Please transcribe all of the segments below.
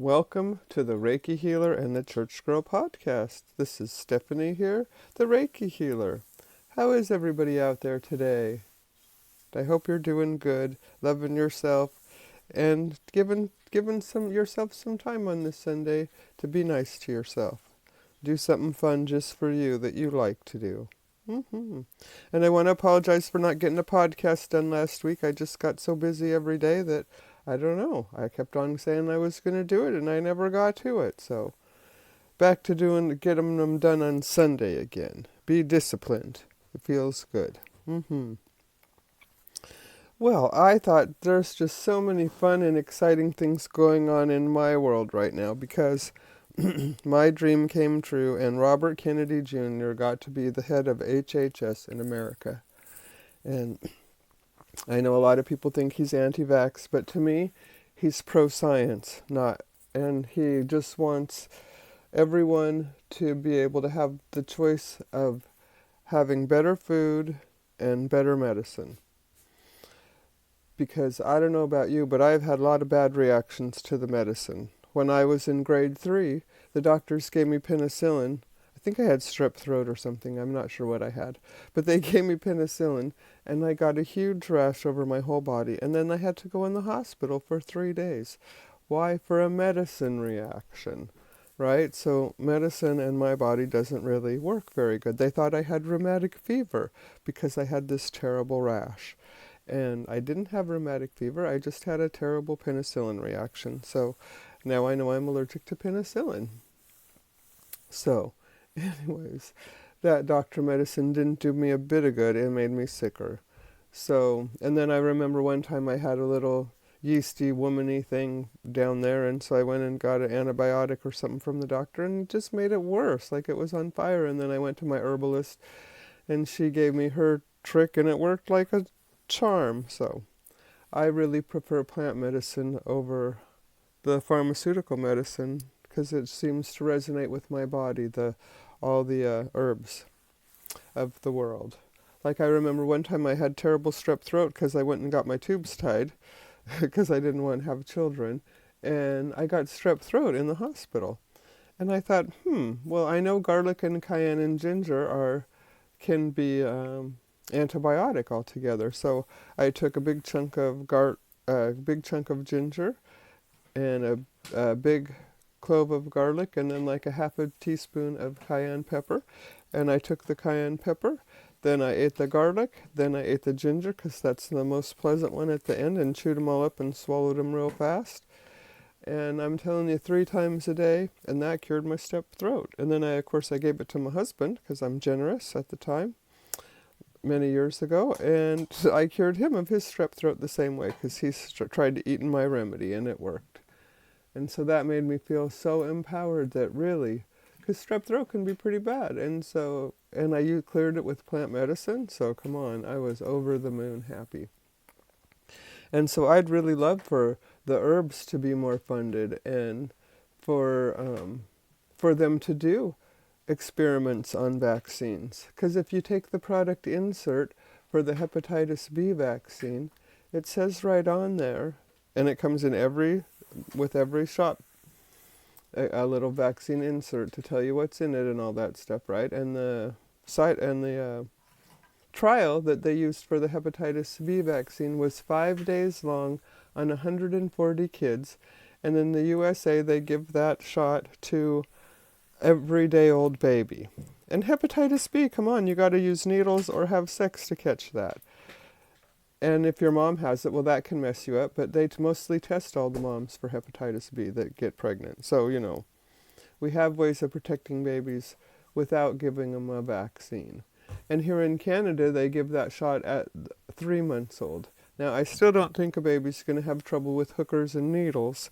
Welcome to the Reiki Healer and the Church Girl podcast. This is Stephanie here, the Reiki Healer. How is everybody out there today? I hope you're doing good, loving yourself, and giving yourself some time on this Sunday to be nice to yourself. Do something fun just for you that you like to do. And I want to apologize for not getting a podcast done last week. I just got so busy every day that I don't know. I kept on saying I was going to do it, and I never got to it. So back to getting them done on Sunday again. Be disciplined. It feels good. Well, I thought there's just so many fun and exciting things going on in my world right now because my dream came true, and Robert Kennedy Jr. got to be the head of HHS in America. And I know a lot of people think he's anti-vax, but to me, he's pro-science, and he just wants everyone to be able to have the choice of having better food and better medicine. Because I don't know about you, but I've had a lot of bad reactions to the medicine. When I was in grade 3, the doctors gave me penicillin. I think I had strep throat or something. I'm not sure what I had. But they gave me penicillin, and I got a huge rash over my whole body. And then I had to go in the hospital for 3 days. Why? For a medicine reaction, right? So medicine in my body doesn't really work very good. They thought I had rheumatic fever because I had this terrible rash. And I didn't have rheumatic fever. I just had a terrible penicillin reaction. So now I know I'm allergic to penicillin. So, anyways, that doctor medicine didn't do me a bit of good. It made me sicker. So, and then I remember one time I had a little yeasty, womany thing down there, and so I went and got an antibiotic or something from the doctor, and it just made it worse, like it was on fire. And then I went to my herbalist, and she gave me her trick, and it worked like a charm. So I really prefer plant medicine over the pharmaceutical medicine because it seems to resonate with my body, all the herbs of the world. Like I remember one time I had terrible strep throat because I went and got my tubes tied because I didn't want to have children, and I got strep throat in the hospital. And I thought, well, I know garlic and cayenne and ginger can be antibiotic altogether. So I took a big chunk of ginger and a big clove of garlic, and then like a half a teaspoon of cayenne pepper. And I took the cayenne pepper, then I ate the garlic, then I ate the ginger because that's the most pleasant one at the end, and chewed them all up and swallowed them real fast. And I'm telling you, 3 times a day, and that cured my strep throat. And then of course I gave it to my husband because I'm generous at the time, many years ago, and I cured him of his strep throat the same way because he tried to eat my remedy, and it worked. And so that made me feel so empowered that really, because strep throat can be pretty bad, and I cleared it with plant medicine, so come on, I was over the moon happy. And so I'd really love for the herbs to be more funded, and for them to do experiments on vaccines. Because if you take the product insert for the hepatitis B vaccine, it says right on there, and it comes in with every shot, a little vaccine insert to tell you what's in it and all that stuff, right? And the trial that they used for the hepatitis B vaccine was 5 days long on 140 kids, and in the USA they give that shot to everyday old baby. And hepatitis B, come on, you got to use needles or have sex to catch that. And if your mom has it, well, that can mess you up, but they mostly test all the moms for hepatitis B that get pregnant. So, we have ways of protecting babies without giving them a vaccine. And here in Canada, they give that shot at 3 months old. Now, I still don't think a baby's going to have trouble with hookers and needles,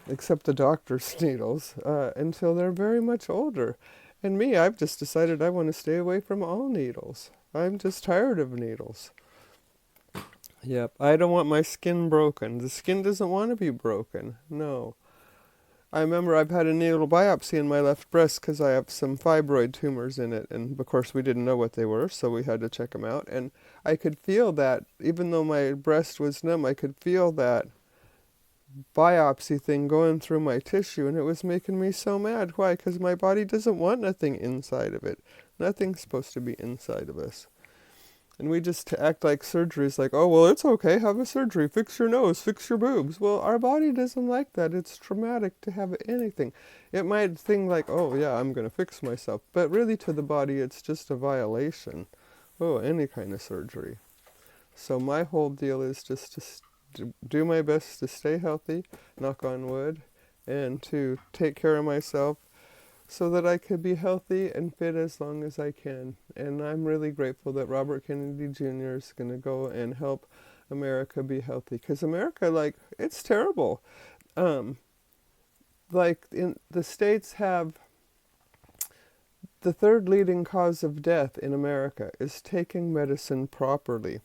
except the doctor's needles, until they're very much older. And me, I've just decided I want to stay away from all needles. I'm just tired of needles. Yep, I don't want my skin broken. The skin doesn't want to be broken. No. I remember I've had a needle biopsy in my left breast because I have some fibroid tumors in it. And of course we didn't know what they were, so we had to check them out. And I could feel that, even though my breast was numb, I could feel that biopsy thing going through my tissue, and it was making me so mad. Why? Because my body doesn't want nothing inside of it. Nothing's supposed to be inside of us. And we just act like surgery is like, oh, well, it's okay, have a surgery, fix your nose, fix your boobs. Well, our body doesn't like that. It's traumatic to have anything. It might think like, oh, yeah, I'm going to fix myself. But really to the body, it's just a violation. Oh, any kind of surgery. So my whole deal is just to do my best to stay healthy, knock on wood, and to take care of myself so that I could be healthy and fit as long as I can. And I'm really grateful that Robert Kennedy Jr. is going to go and help America be healthy. Because America, like, it's terrible. Like, in the states have the third leading cause of death in America is taking medicine properly.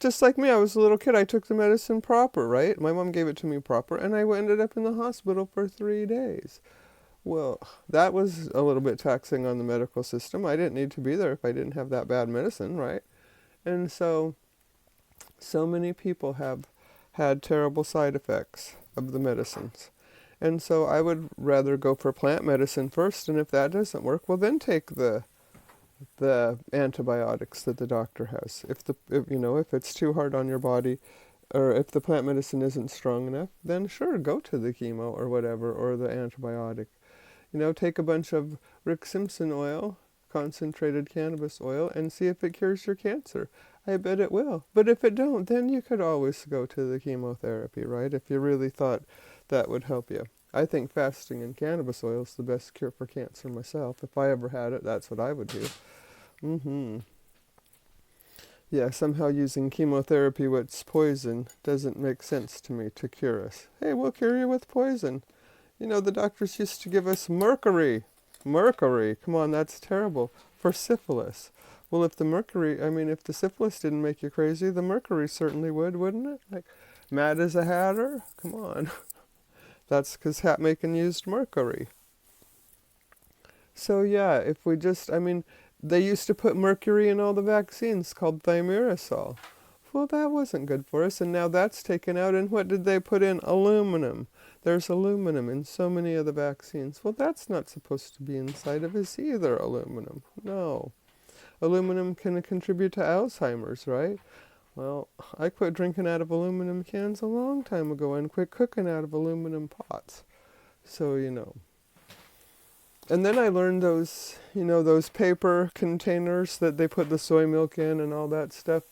Just like me, I was a little kid, I took the medicine proper, right? My mom gave it to me proper, and I ended up in the hospital for 3 days. Well, that was a little bit taxing on the medical system. I didn't need to be there if I didn't have that bad medicine, right? And so many people have had terrible side effects of the medicines. And so I would rather go for plant medicine first, and if that doesn't work, well, then take the antibiotics that the doctor has. If it's too hard on your body, or if the plant medicine isn't strong enough, then sure, go to the chemo or whatever, or the antibiotic. Take a bunch of Rick Simpson oil, concentrated cannabis oil, and see if it cures your cancer. I bet it will. But if it don't, then you could always go to the chemotherapy, right? If you really thought that would help you. I think fasting and cannabis oil is the best cure for cancer myself. If I ever had it, that's what I would do. Yeah, somehow using chemotherapy, what's poison, doesn't make sense to me to cure us. Hey, we'll cure you with poison. The doctors used to give us mercury. Mercury, come on, that's terrible. For syphilis. Well, if the syphilis didn't make you crazy, the mercury certainly would, wouldn't it? Like, mad as a hatter? Come on. That's because hat-making used mercury. So yeah, if we they used to put mercury in all the vaccines called thimerosal. Well, that wasn't good for us, and now that's taken out, and what did they put in? Aluminum. There's aluminum in so many of the vaccines. Well, that's not supposed to be inside of us either, aluminum. No. Aluminum can contribute to Alzheimer's, right? Well, I quit drinking out of aluminum cans a long time ago and quit cooking out of aluminum pots. So, And then I learned those paper containers that they put the soy milk in and all that stuff.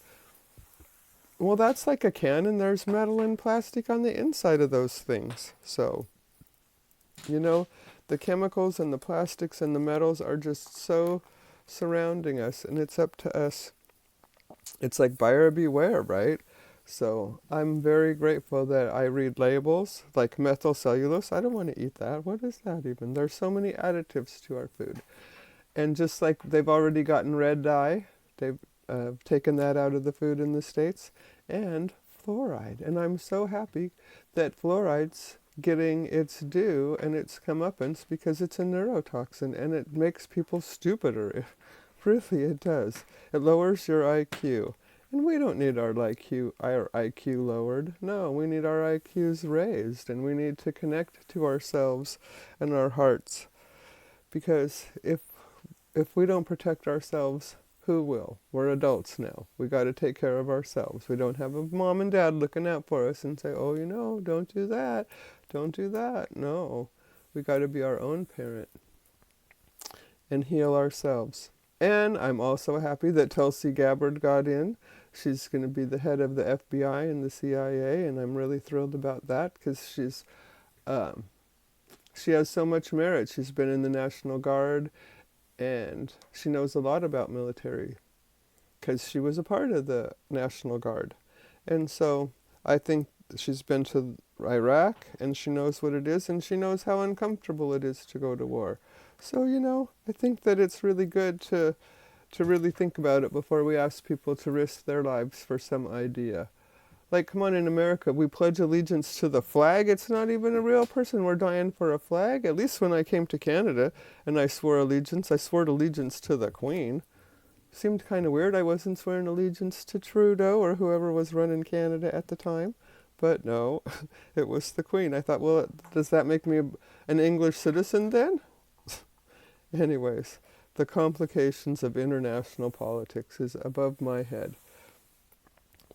Well, that's like a can, and there's metal and plastic on the inside of those things. So, the chemicals and the plastics and the metals are just so surrounding us, and it's up to us. It's like buyer beware, right? So I'm very grateful that I read labels like methyl cellulose. I don't want to eat that. What is that even? There's so many additives to our food. And just like they've already gotten red dye, they've taken that out of the food in the States, and fluoride. And I'm so happy that fluoride's getting its due and its comeuppance because it's a neurotoxin and it makes people stupider. Really, it does. It lowers your IQ. And we don't need our IQ lowered. No, we need our IQs raised, and we need to connect to ourselves and our hearts. Because if we don't protect ourselves, who will? We're adults now. We got to take care of ourselves. We don't have a mom and dad looking out for us and say, oh, don't do that. Don't do that. No, we got to be our own parent and heal ourselves. And I'm also happy that Tulsi Gabbard got in. She's going to be the head of the FBI and the CIA, and I'm really thrilled about that because she has so much merit. She's been in the National Guard, and she knows a lot about military because she was a part of the National Guard. And so I think she's been to Iraq, and she knows what it is, and she knows how uncomfortable it is to go to war. So, I think that it's really good to really think about it before we ask people to risk their lives for some idea. Like, come on, in America, we pledge allegiance to the flag. It's not even a real person. We're dying for a flag. At least when I came to Canada and I swore allegiance to the Queen. Seemed kind of weird. I wasn't swearing allegiance to Trudeau or whoever was running Canada at the time. But no, it was the Queen. I thought, well, does that make me an English citizen then? Anyways, the complications of international politics is above my head.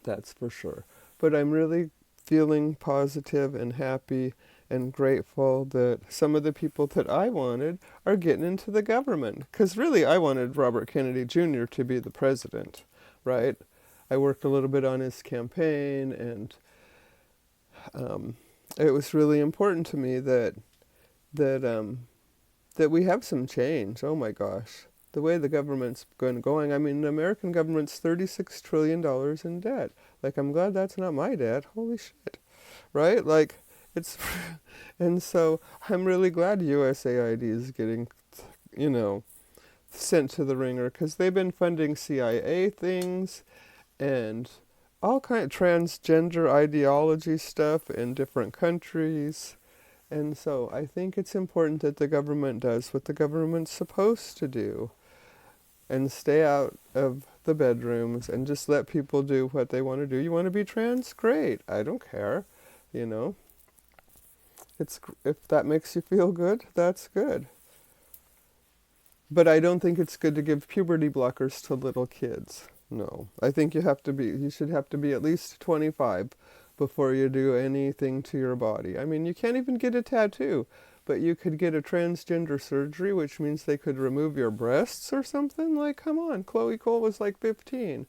That's for sure. But I'm really feeling positive and happy and grateful that some of the people that I wanted are getting into the government. Because really, I wanted Robert Kennedy Jr. to be the president, right? I worked a little bit on his campaign, and it was really important to me that that we have some change. Oh my gosh, the way the government's going. I mean, the American government's $36 trillion in debt. Like, I'm glad that's not my debt. Holy shit, right? Like, it's, and so I'm really glad USAID is getting, you know, sent to the ringer, because they've been funding CIA things and all kind of transgender ideology stuff in different countries. And so I think it's important that the government does what the government's supposed to do and stay out of the bedrooms and just let people do what they want to do. You want to be trans? Great. I don't care. You know, if that makes you feel good, that's good. But I don't think it's good to give puberty blockers to little kids. No. I think you should have to be at least 25 before you do anything to your body. I mean, you can't even get a tattoo, but you could get a transgender surgery, which means they could remove your breasts or something. Like, come on, Chloe Cole was like 15,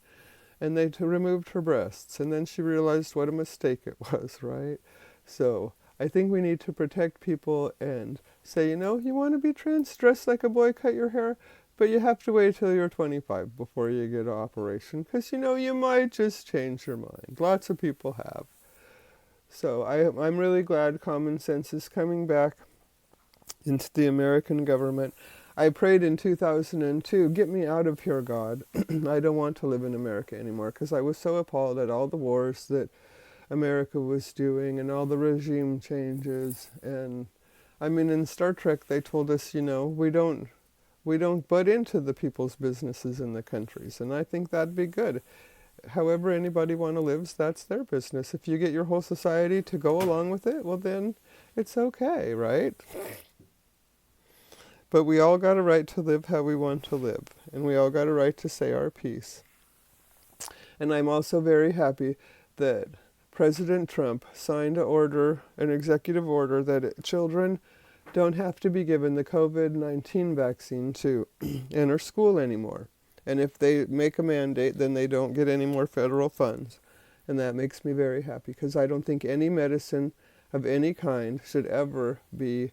and they removed her breasts, and then she realized what a mistake it was, right? So I think we need to protect people and say, you know, you want to be trans, dress like a boy, cut your hair, but you have to wait till you're 25 before you get an operation, because, you know, you might just change your mind. Lots of people have. So I'm really glad common sense is coming back into the American government. I prayed in 2002, get me out of here, God. I don't want to live in America anymore, because I was so appalled at all the wars that America was doing and all the regime changes. And I mean, in Star Trek, they told us, you know, we don't butt into the people's businesses in the countries. And I think that'd be good. However anybody want to live, that's their business. If you get your whole society to go along with it, well then it's okay, right? But we all got a right to live how we want to live. And we all got a right to say our piece. And I'm also very happy that President Trump signed an executive order that children don't have to be given the COVID-19 vaccine to enter school anymore. And if they make a mandate, then they don't get any more federal funds. And that makes me very happy, because I don't think any medicine of any kind should ever be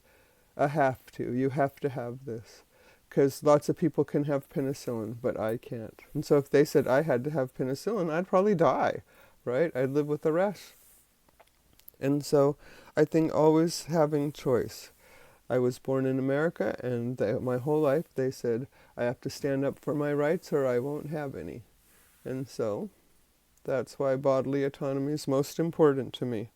a have to. You have to have this. Because lots of people can have penicillin, but I can't. And so if they said I had to have penicillin, I'd probably die, right? I'd live with a rash. And so I think always having choice. I was born in America, and my whole life they said I have to stand up for my rights or I won't have any. And so that's why bodily autonomy is most important to me.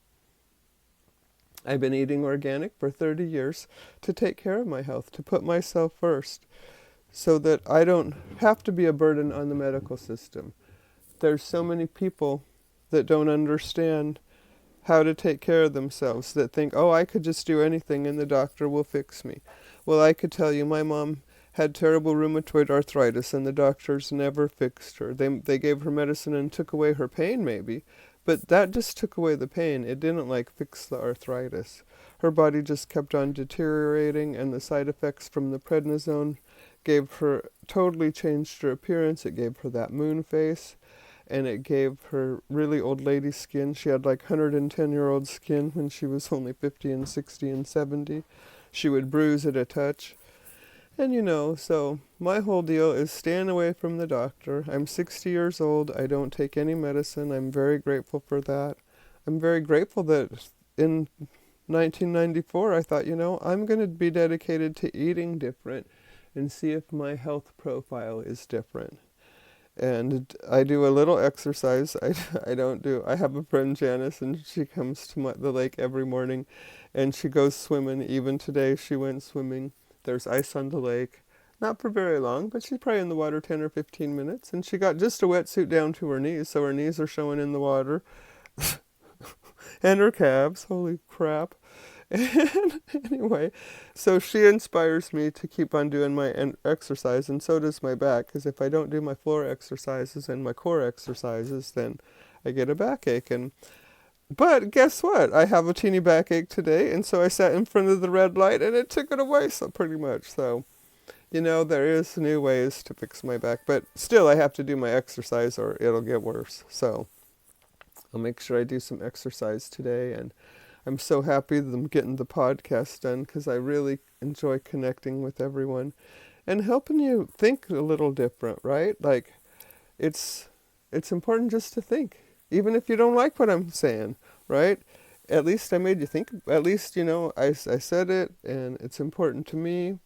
I've been eating organic for 30 years to take care of my health, to put myself first, so that I don't have to be a burden on the medical system. There's so many people that don't understand how to take care of themselves, that think, oh, I could just do anything and the doctor will fix me. Well, I could tell you, my mom had terrible rheumatoid arthritis and the doctors never fixed her. They gave her medicine and took away her pain maybe, but that just took away the pain. It didn't fix the arthritis. Her body just kept on deteriorating, and the side effects from the prednisone totally changed her appearance. It gave her that moon face. And it gave her really old lady skin. She had 110-year-old skin when she was only 50 and 60 and 70. She would bruise at a touch. And so my whole deal is staying away from the doctor. I'm 60 years old. I don't take any medicine. I'm very grateful for that. I'm very grateful that in 1994 I thought, I'm going to be dedicated to eating different and see if my health profile is different. And I do a little exercise. I have a friend, Janice, and she comes to the lake every morning, and she goes swimming. Even today she went swimming. There's ice on the lake. Not for very long, but she's probably in the water 10 or 15 minutes. And she got just a wetsuit down to her knees, so her knees are showing in the water. and her calves. Holy crap. And anyway, so she inspires me to keep on doing my exercise, and so does my back, because if I don't do my floor exercises and my core exercises, then I get a backache. But guess what? I have a teeny backache today, and so I sat in front of the red light, and it took it away, so pretty much. So, there is new ways to fix my back, but still I have to do my exercise or it'll get worse. So I'll make sure I do some exercise today, and I'm so happy that I'm getting the podcast done because I really enjoy connecting with everyone and helping you think a little different, right? Like, it's important just to think, even if you don't like what I'm saying, right? At least I made you think. At least, I said it, and it's important to me,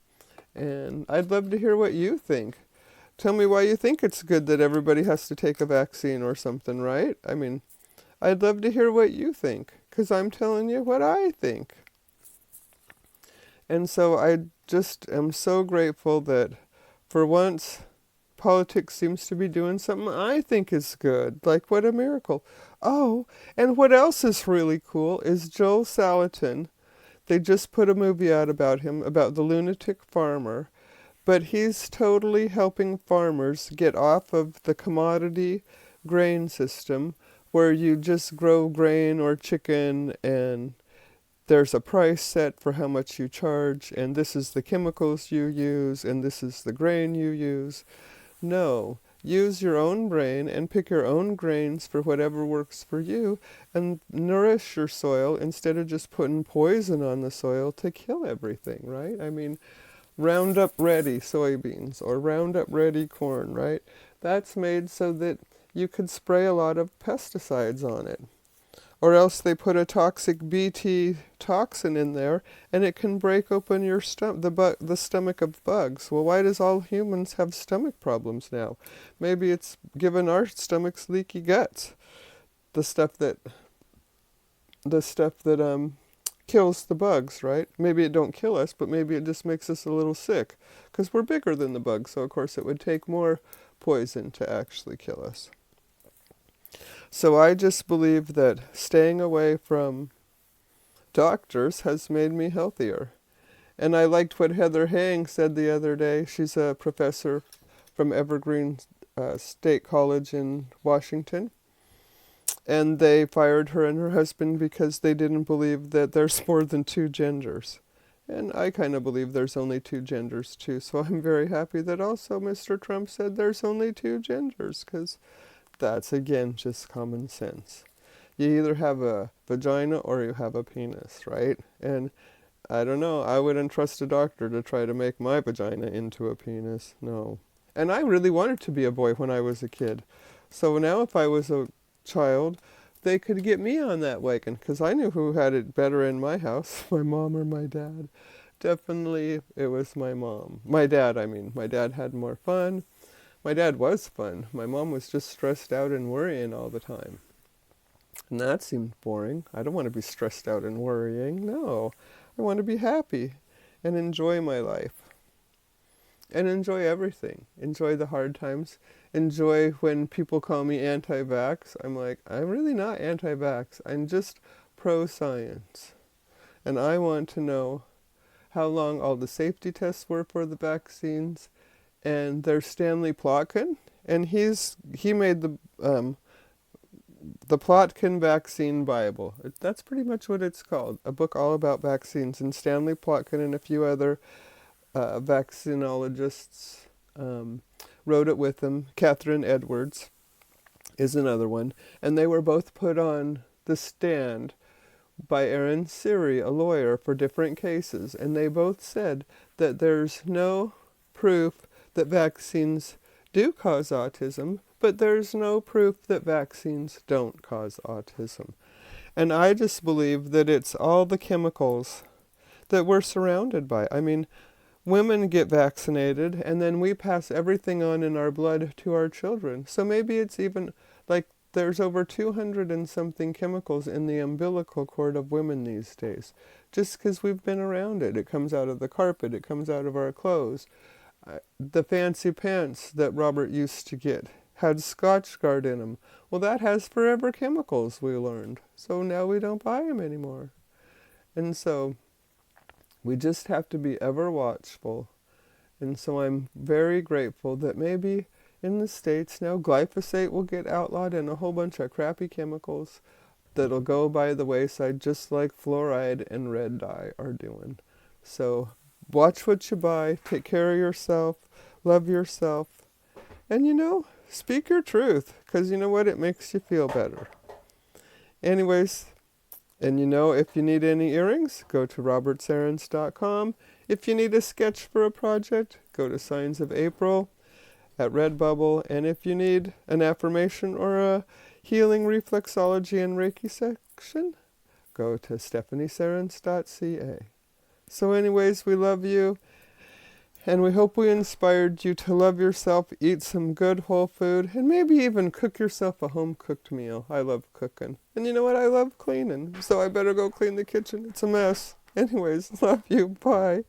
and I'd love to hear what you think. Tell me why you think it's good that everybody has to take a vaccine or something, right? I mean, I'd love to hear what you think, because I'm telling you what I think. And so I just am so grateful that for once politics seems to be doing something I think is good. Like, what a miracle. Oh, and what else is really cool is Joel Salatin. They just put a movie out about him, about the lunatic farmer. But he's totally helping farmers get off of the commodity grain system where you just grow grain or chicken and there's a price set for how much you charge, and this is the chemicals you use, and this is the grain you use. No, use your own brain and pick your own grains for whatever works for you, and nourish your soil instead of just putting poison on the soil to kill everything, right? I mean, Roundup Ready soybeans or Roundup Ready corn, right? That's made so that you could spray a lot of pesticides on it. Or else they put a toxic Bt toxin in there, and it can break open your the stomach of bugs. Well, why does all humans have stomach problems now? Maybe it's given our stomachs leaky guts. The stuff that kills the bugs, right? Maybe it don't kill us, but maybe it just makes us a little sick, because we're bigger than the bugs. So of course it would take more poison to actually kill us. So I just believe that staying away from doctors has made me healthier. And I liked what Heather Hang said the other day. She's a professor from Evergreen State College in Washington. And they fired her and her husband because they didn't believe that there's more than two genders. And I kind of believe there's only two genders too. So I'm very happy that also Mr. Trump said there's only two genders, because that's, again, just common sense. You either have a vagina or you have a penis, right? And I don't know, I wouldn't trust a doctor to try to make my vagina into a penis. No. And I really wanted to be a boy when I was a kid. So now if I was a child, they could get me on that wagon, because I knew who had it better in my house, my mom or my dad. Definitely it was my mom. My dad had more fun. My dad was fun. My mom was just stressed out and worrying all the time. And that seemed boring. I don't want to be stressed out and worrying. No. I want to be happy and enjoy my life. And enjoy everything. Enjoy the hard times. Enjoy when people call me anti-vax. I'm like, I'm really not anti-vax. I'm just pro-science. And I want to know how long all the safety tests were for the vaccines. And there's Stanley Plotkin, and he made the Plotkin Vaccine Bible. That's pretty much what it's called, a book all about vaccines. And Stanley Plotkin and a few other vaccinologists wrote it with him. Catherine Edwards is another one. And they were both put on the stand by Aaron Siri, a lawyer, for different cases. And they both said that there's no proof that vaccines do cause autism, but there's no proof that vaccines don't cause autism. And I just believe that it's all the chemicals that we're surrounded by. I mean, women get vaccinated, and then we pass everything on in our blood to our children. So maybe it's even like there's over 200 and something chemicals in the umbilical cord of women these days, just because we've been around it. It comes out of the carpet, it comes out of our clothes. The fancy pants that Robert used to get had Scotchgard in them. Well, that has forever chemicals, we learned. So now we don't buy them anymore. And so we just have to be ever watchful. And so I'm very grateful that maybe in the States now glyphosate will get outlawed and a whole bunch of crappy chemicals that'll go by the wayside just like fluoride and red dye are doing. So watch what you buy, take care of yourself, love yourself, and speak your truth, because you know what? It makes you feel better. Anyways, and if you need any earrings, go to robertsarons.com. If you need a sketch for a project, go to Signs of April at Redbubble. And if you need an affirmation or a healing reflexology and Reiki section, go to stephaniesarons.ca. So anyways, we love you. And we hope we inspired you to love yourself, eat some good whole food, and maybe even cook yourself a home-cooked meal. I love cooking. And you know what? I love cleaning. So I better go clean the kitchen. It's a mess. Anyways, love you. Bye.